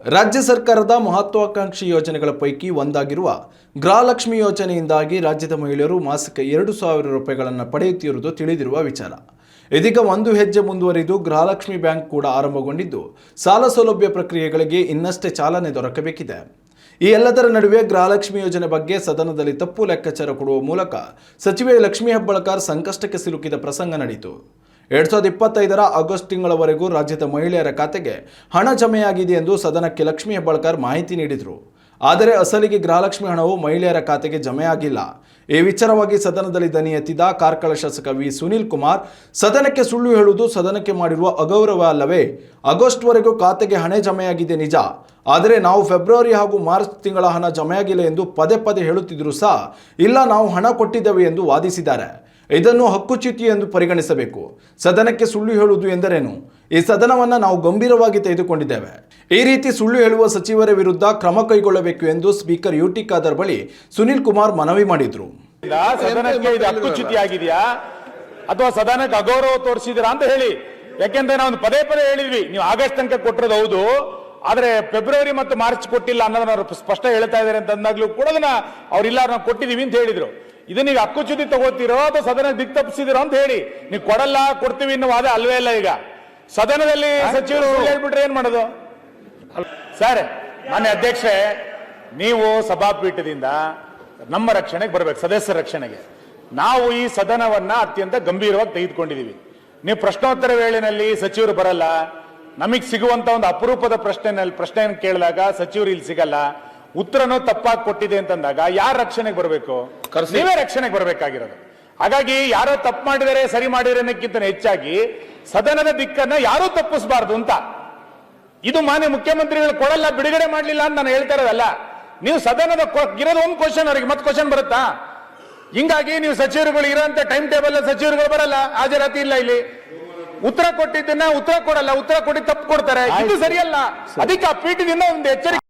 ರಾಜ್ಯ ಸರ್ಕಾರದ ಮಹತ್ವಾಕಾಂಕ್ಷಿ ಯೋಜನೆಗಳ ಪೈಕಿ ಒಂದಾಗಿರುವ ಗೃಹಲಕ್ಷ್ಮಿ ಯೋಜನೆಯಿಂದಾಗಿ ರಾಜ್ಯದ ಮಹಿಳೆಯರು ಮಾಸಿಕ 2,000 ರೂಪಾಯಿಗಳನ್ನು ಪಡೆಯುತ್ತಿರುವುದು ತಿಳಿದಿರುವ ವಿಚಾರ. ಇದೀಗ ಒಂದು ಹೆಜ್ಜೆ ಮುಂದುವರಿದು ಗೃಹಲಕ್ಷ್ಮಿ ಬ್ಯಾಂಕ್ ಕೂಡ ಆರಂಭಗೊಂಡಿದ್ದು ಸಾಲ ಸೌಲಭ್ಯ ಪ್ರಕ್ರಿಯೆಗಳಿಗೆ ಇನ್ನಷ್ಟೇ ಚಾಲನೆ ದೊರಕಬೇಕಿದೆ. ಈ ಎಲ್ಲದರ ನಡುವೆ ಗೃಹಲಕ್ಷ್ಮಿ ಯೋಜನೆ ಬಗ್ಗೆ ಸದನದಲ್ಲಿ ತಪ್ಪು ಲೆಕ್ಕಾಚಾರ ಕೊಡುವ ಮೂಲಕ ಸಚಿವೆ ಲಕ್ಷ್ಮೀ ಹೆಬ್ಬಾಳ್ಕರ್ ಸಂಕಷ್ಟಕ್ಕೆ ಸಿಲುಕಿದ ಪ್ರಸಂಗ ನಡೆಯಿತು. 2025ರ ಆಗಸ್ಟ್ ತಿಂಗಳವರೆಗೂ ರಾಜ್ಯದ ಮಹಿಳೆಯರ ಖಾತೆಗೆ ಹಣ ಜಮೆಯಾಗಿದೆ ಎಂದು ಸದನಕ್ಕೆ ಲಕ್ಷ್ಮೀ ಹೆಬ್ಬಾಳ್ಕರ್ ಮಾಹಿತಿ ನೀಡಿದರು. ಆದರೆ ಅಸಲಿಗೆ ಗೃಹಲಕ್ಷ್ಮಿ ಹಣವು ಮಹಿಳೆಯರ ಖಾತೆಗೆ ಜಮೆಯಾಗಿಲ್ಲ. ಈ ವಿಚಾರವಾಗಿ ಸದನದಲ್ಲಿ ದನಿ ಎತ್ತಿದ ಕಾರ್ಕಳ ಶಾಸಕ ವಿ ಸುನೀಲ್ ಕುಮಾರ್, ಸದನಕ್ಕೆ ಸುಳ್ಳು ಹೇಳುವುದು ಸದನಕ್ಕೆ ಮಾಡಿರುವ ಅಗೌರವ ಅಲ್ಲವೇ? ಆಗಸ್ಟ್ವರೆಗೂ ಖಾತೆಗೆ ಹಣ ಜಮೆಯಾಗಿದೆ ನಿಜ, ಆದರೆ ನಾವು ಫೆಬ್ರವರಿ ಹಾಗೂ ಮಾರ್ಚ್ ತಿಂಗಳ ಹಣ ಜಮೆಯಾಗಿಲ್ಲ ಎಂದು ಪದೇ ಪದೇ ಹೇಳುತ್ತಿದ್ದರೂ ಸಹ ಇಲ್ಲ, ನಾವು ಹಣ ಕೊಟ್ಟಿದ್ದೇವೆ ಎಂದು ವಾದಿಸಿದ್ದಾರೆ. ಇದನ್ನು ಹಕ್ಕುಚ್ಯುತಿ ಎಂದು ಪರಿಗಣಿಸಬೇಕು. ಸದನಕ್ಕೆ ಸುಳ್ಳು ಹೇಳುವುದು ಎಂದರೇನು? ಈ ಸದನವನ್ನು ನಾವು ಗಂಭೀರವಾಗಿ ತೆಗೆದುಕೊಂಡಿದ್ದೇವೆ. ಈ ರೀತಿ ಸುಳ್ಳು ಹೇಳುವ ಸಚಿವರ ವಿರುದ್ಧ ಕ್ರಮ ಕೈಗೊಳ್ಳಬೇಕು ಎಂದು ಸ್ಪೀಕರ್ ಯುಟಿ ಖಾದರ್ ಬಳಿ ಸುನೀಲ್ ಕುಮಾರ್ ಮನವಿ ಮಾಡಿದ್ರು. ಸದನಕ್ಕೆ ಇದು ಹಕ್ಕುಚ್ಯುತಿ ಆಗಿದೆಯಾ ಅಥವಾ ಸದನಕ್ಕೆ ಅಗೌರವ ತೋರಿಸಿದಿರಾ ಅಂತ ಹೇಳಿ. ಯಾಕೆಂದ್ರೆ ನಾವು ಪದೇ ಪದೇ ಹೇಳಿದ್ವಿ, ನೀವು ಆಗಸ್ಟ್ ತನಕ ಕೊಟ್ಟಿರೋದು ಹೌದು, ಆದ್ರೆ ಫೆಬ್ರವರಿ ಮತ್ತು ಮಾರ್ಚ್ ಕೊಟ್ಟಿಲ್ಲ ಅನ್ನೋದನ್ನ ಸ್ಪಷ್ಟ ಹೇಳ್ತಾ ಇದ್ದಾರೆ ಅಂತ ಅಂದಾಗ್ಲೂ ಕೂಡ ಅದನ್ನ ಅವ್ರಿಲ್ಲ ನಾವು ಕೊಟ್ಟಿದೀವಿ ಅಂತ ಹೇಳಿದ್ರು. ಇದು ನೀವು ಹಕ್ಕುಚ್ಯುತಿ ತಗೋತೀರೋ ಅಥವಾ ಸದನ ದಿಕ್ ತಪ್ಪಿಸಿದಿರೋ ಅಂತ ಹೇಳಿ. ನೀವು ಕೊಡಲ್ಲ ಕೊಡ್ತೀವಿ ಅನ್ನೋ ವಾದ ಅಲ್ವೇ ಇಲ್ಲ. ಈಗ ಸದನದಲ್ಲಿ ಸಚಿವರು ಹೇಳ್ಬಿಟ್ರೆ ಏನ್ ಮಾಡೋದು? ಸರ್, ಮಾನ್ಯ ಅಧ್ಯಕ್ಷೆ, ನೀವು ಸಭಾಪೀಠದಿಂದ ನಮ್ಮ ರಕ್ಷಣೆಗೆ ಬರ್ಬೇಕು, ಸದಸ್ಯರ ರಕ್ಷಣೆಗೆ. ನಾವು ಈ ಸದನವನ್ನ ಅತ್ಯಂತ ಗಂಭೀರವಾಗಿ ತೆಗೆದುಕೊಂಡಿದೀವಿ. ನೀವು ಪ್ರಶ್ನೋತ್ತರ ವೇಳೆಯಲ್ಲಿ ಸಚಿವರು ಬರಲ್ಲ, ನಮಗೆ ಸಿಗುವಂತ ಒಂದು ಅಪರೂಪದ ಪ್ರಶ್ನೆಯನ್ನು ಕೇಳಿದಾಗ ಸಚಿವರು ಇಲ್ಲಿ ಸಿಗಲ್ಲ, ಉತ್ತರನೂ ತಪ್ಪಾಗಿ ಕೊಟ್ಟಿದೆ ಅಂತಂದಾಗ ಯಾರ ರಕ್ಷಣೆಗೆ ಬರಬೇಕು? ನೀವೇ ರಕ್ಷಣೆಗೆ ಬರಬೇಕಾಗಿರೋದು. ಹಾಗಾಗಿ ಯಾರೋ ತಪ್ಪು ಮಾಡಿದರೆ ಸರಿ ಮಾಡಿದರೆ ಅನ್ನಕ್ಕಿಂತ ಹೆಚ್ಚಾಗಿ ಸದನದ ದಿಕ್ಕನ್ನ ಯಾರೂ ತಪ್ಪಿಸಬಾರ್ದು ಅಂತ. ಇದು ಮಾನ್ಯ ಮುಖ್ಯಮಂತ್ರಿಗಳು ಕೊಡಲ್ಲ, ಬಿಡುಗಡೆ ಮಾಡಲಿಲ್ಲ ಅಂತ ನಾನು ಹೇಳ್ತಾ ಇರೋದಲ್ಲ. ನೀವು ಸದನದ ಇರೋದು ಒಂದು ಕ್ವಶನ್, ಅವರಿಗೆ ಮತ್ತೆ ಕ್ವಶನ್ ಬರುತ್ತಾ? ಹಿಂಗಾಗಿ ನೀವು ಸಚಿವರುಗಳು ಇರೋಂತ ಟೈಮ್ ಟೇಬಲ್ ಸಚಿವರುಗಳು ಬರಲ್ಲ, ಹಾಜರಾತಿ ಇಲ್ಲ. ಇಲ್ಲಿ ಉತ್ತರ ಕೊಟ್ಟಿದ್ದನ್ನ ಉತ್ತರ ಕೊಡಲ್ಲ, ಉತ್ತರ ಕೊಡಿ ತಪ್ಪು ಕೊಡ್ತಾರೆ. ಇದು ಸರಿಯಲ್ಲ. ಅದಕ್ಕೆ ಆ ಪೀಠದಿಂದ ಒಂದು ಎಚ್ಚರಿಕೆ